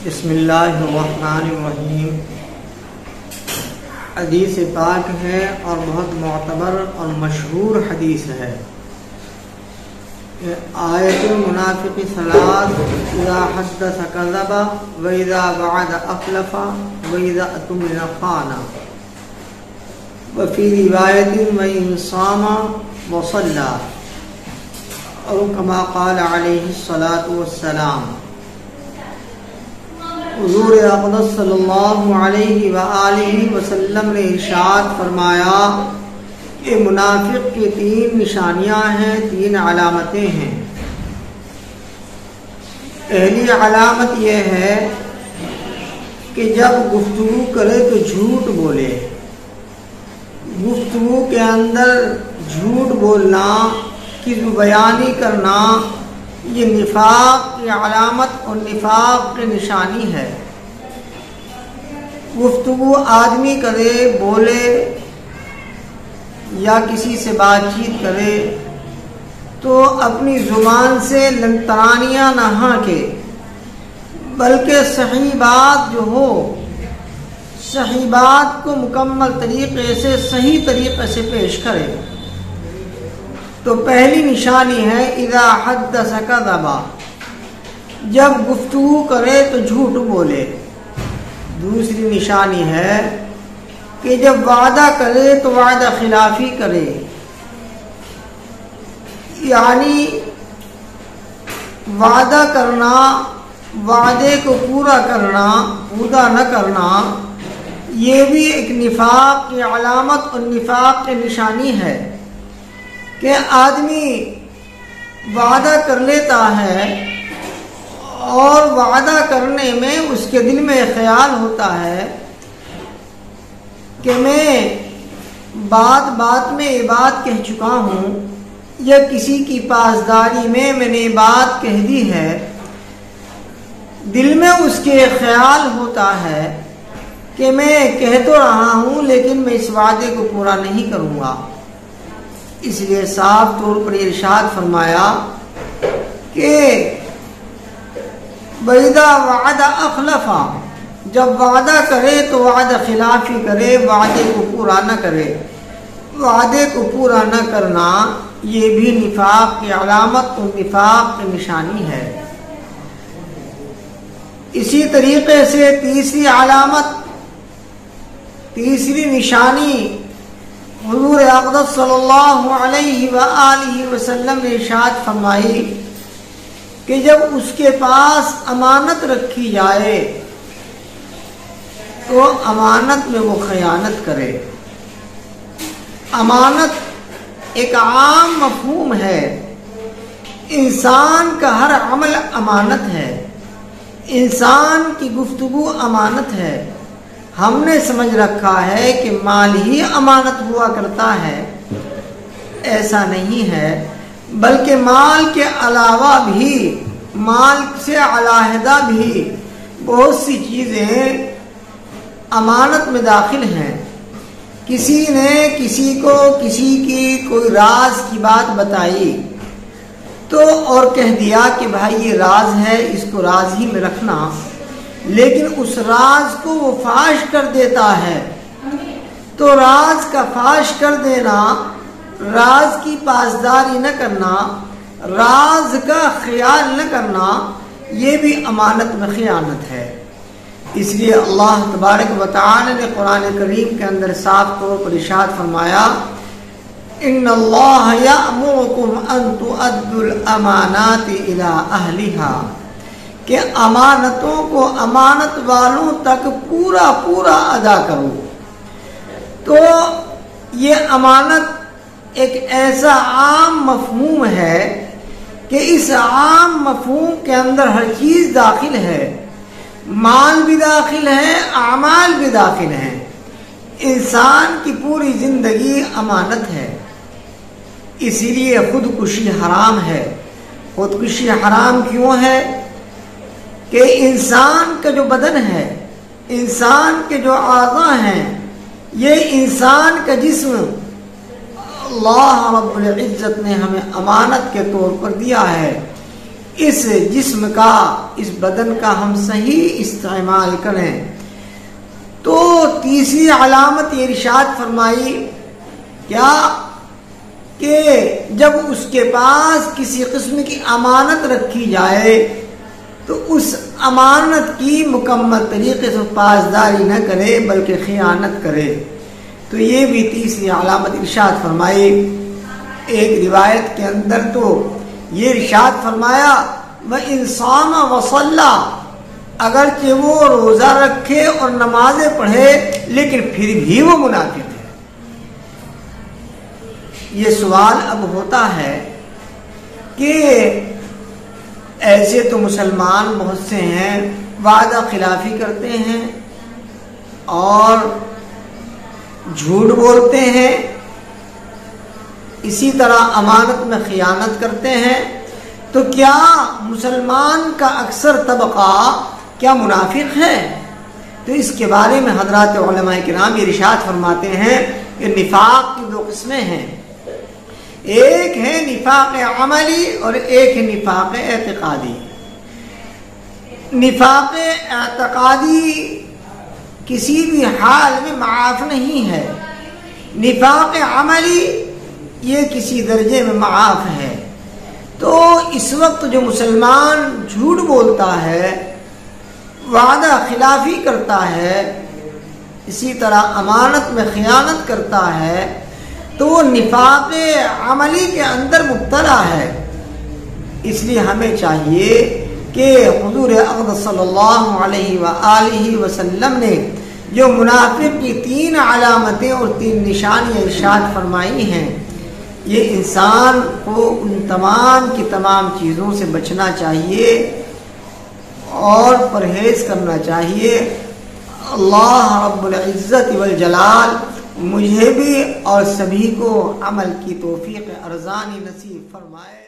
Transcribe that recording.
بسم اللہ الرحمن الرحیم۔ حدیث پاک ہے اور بہت معتبر اور مشہور حدیث ہے۔ آیت المنافق ثلاث: اذا حدث کذب واذا وعد اخلف واذا اؤتمن خان، وفی روایت وان صام وصلى، اور کما قال علیہ الصلاۃ والسلام۔ حضور اقدس صلی اللہ علیہ وآلہ وسلم نے ارشاد فرمایا کہ منافق کی تین نشانیاں ہیں، تین علامتیں ہیں۔ پہلی علامت یہ ہے کہ جب گفتگو کرے تو جھوٹ بولے، گفتگو کے اندر جھوٹ بولنا، کذب بیانی کرنا، یہ نفاق کی علامت اور نفاق کی نشانی ہے۔ گفتگو آدمی کرے، بولے یا کسی سے بات چیت کرے تو اپنی زبان سے لنترانیاں نہ ہانکے، بلکہ صحیح بات جو ہو، صحیح بات کو مکمل طریقے سے، صحیح طریقے سے پیش کرے۔ تو پہلی نشانی ہے اذا حدث کذب، جب گفتگو کرے تو جھوٹ بولے۔ دوسری نشانی ہے کہ جب وعدہ کرے تو وعدہ خلافی کرے، یعنی وعدہ کرنا، وعدے کو پورا کرنا، پورا نہ کرنا، یہ بھی ایک نفاق کی علامت اور نفاق کی نشانی ہے کہ آدمی وعدہ کر لیتا ہے اور وعدہ کرنے میں اس کے دل میں خیال ہوتا ہے کہ میں بات بات میں یہ بات کہہ چکا ہوں، یا کسی کی پاسداری میں نے یہ بات کہہ دی ہے، دل میں اس کے خیال ہوتا ہے کہ میں کہہ تو رہا ہوں لیکن میں اس وعدے کو پورا نہیں کروں گا۔ اس لیے صاف طور پر ارشاد فرمایا کہ وَإِذَا وَعَدَ أَخْلَفَ، جب وعدہ کرے تو وعدہ خلافی کرے، وعدے کو پورا نہ کرے۔ وعدے کو پورا نہ کرنا یہ بھی نفاق کی علامت اور نفاق کی نشانی ہے۔ اسی طریقے سے تیسری علامت، تیسری نشانی، حضور اقدس صلی اللہ علیہ وآلہ وسلم نے ارشاد فرمائی کہ جب اس کے پاس امانت رکھی جائے تو امانت میں وہ خیانت کرے۔ امانت ایک عام مفہوم ہے، انسان کا ہر عمل امانت ہے، انسان کی گفتگو امانت ہے۔ ہم نے سمجھ رکھا ہے کہ مال ہی امانت ہوا کرتا ہے، ایسا نہیں ہے، بلکہ مال کے علاوہ بھی، مال سے علیحدہ بھی بہت سی چیزیں امانت میں داخل ہیں۔ کسی نے کسی کو کسی کی کوئی راز کی بات بتائی تو اور کہہ دیا کہ بھائی یہ راز ہے، اس کو راز ہی میں رکھنا، لیکن اس راز کو وہ فاش کر دیتا ہے، تو راز کا فاش کر دینا، راز کی پاسداری نہ کرنا، راز کا خیال نہ کرنا، یہ بھی امانت میں خیانت ہے۔ اس لیے اللہ تبارک و تعالی نے قرآن کریم کے اندر صاف طور پر ارشاد فرمایا ان اللہ یأمرکم ان تؤدوا الامانات الی اہلہا، کہ امانتوں کو امانت والوں تک پورا پورا ادا کرو۔ تو یہ امانت ایک ایسا عام مفہوم ہے کہ اس عام مفہوم کے اندر ہر چیز داخل ہے، مال بھی داخل ہے، اعمال بھی داخل ہیں۔ انسان کی پوری زندگی امانت ہے، اسی لیے خودکشی حرام ہے۔ خودکشی حرام کیوں ہے؟ کہ انسان کا جو بدن ہے، انسان کے جو اعضاء ہیں، یہ انسان کا جسم اللہ رب العزت نے ہمیں امانت کے طور پر دیا ہے۔ اس جسم کا، اس بدن کا ہم صحیح استعمال کریں۔ تو تیسری علامت یہ ارشاد فرمائی کیا کہ جب اس کے پاس کسی قسم کی امانت رکھی جائے تو اس امانت کی مکمل طریقے سے پاسداری نہ کرے بلکہ خیانت کرے۔ تو یہ بھی تیسری علامت ارشاد فرمائی۔ ایک روایت کے اندر تو یہ ارشاد فرمایا وَإِنْ صَامَ وَصَلَّى، اگرچہ وہ روزہ رکھے اور نمازیں پڑھے لیکن پھر بھی وہ منافق ہے۔ یہ سوال اب ہوتا ہے کہ ایسے تو مسلمان بہت سے ہیں، وعدہ خلافی کرتے ہیں اور جھوٹ بولتے ہیں، اسی طرح امانت میں خیانت کرتے ہیں، تو کیا مسلمان کا اکثر طبقہ کیا منافق ہے؟ تو اس کے بارے میں حضرات علماء کرام یہ ارشاد فرماتے ہیں کہ نفاق کی دو قسمیں ہیں، ایک ہے نفاق عملی اور ایک ہے نفاق اعتقادی۔ نفاق اعتقادی کسی بھی حال میں معاف نہیں ہے، نفاق عملی یہ کسی درجے میں معاف ہے۔ تو اس وقت جو مسلمان جھوٹ بولتا ہے، وعدہ خلافی کرتا ہے، اسی طرح امانت میں خیانت کرتا ہے، تو وہ نفاق عملی کے اندر مبتلا ہے۔ اس لیے ہمیں چاہیے کہ حضور اقدس صلی اللہ علیہ وآلہ وسلم نے جو منافق کی 3 علامتیں اور 3 نشانیاں ارشاد فرمائی ہیں، یہ انسان کو ان تمام کی تمام چیزوں سے بچنا چاہیے اور پرہیز کرنا چاہیے۔ اللہ رب العزت والجلال مجھے بھی اور سبھی کو عمل کی توفیق ارزانی نصیب فرمائے۔